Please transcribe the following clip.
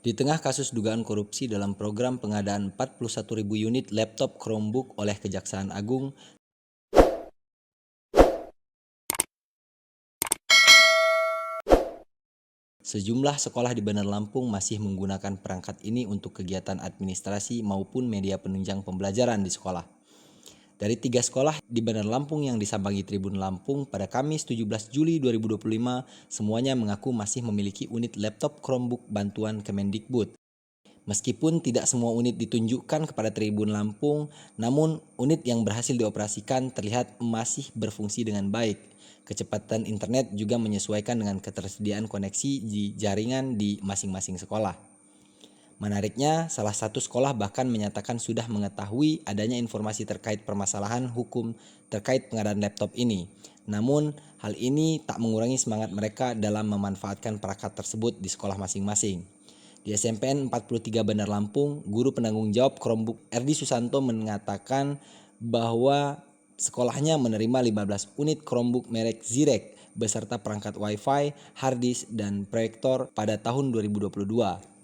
Di tengah kasus dugaan korupsi dalam program pengadaan 41.000 unit laptop Chromebook oleh Kejaksaan Agung, sejumlah sekolah di Bandar Lampung masih menggunakan perangkat ini untuk kegiatan administrasi maupun media penunjang pembelajaran di sekolah. Dari 3 sekolah di Bandar Lampung yang disambangi Tribun Lampung pada Kamis 17 Juli 2025, semuanya mengaku masih memiliki unit laptop Chromebook bantuan Kemendikbud. Meskipun tidak semua unit ditunjukkan kepada Tribun Lampung, namun unit yang berhasil dioperasikan terlihat masih berfungsi dengan baik. Kecepatan internet juga menyesuaikan dengan ketersediaan koneksi di jaringan di masing-masing sekolah. Menariknya, salah satu sekolah bahkan menyatakan sudah mengetahui adanya informasi terkait permasalahan hukum terkait pengadaan laptop ini. Namun, hal ini tak mengurangi semangat mereka dalam memanfaatkan perangkat tersebut di sekolah masing-masing. Di SMPN 43 Bandar Lampung, guru penanggung jawab Chromebook Erdi Susanto mengatakan bahwa sekolahnya menerima 15 unit Chromebook merek Zirek beserta perangkat Wi-Fi, hard disk, dan proyektor pada tahun 2022.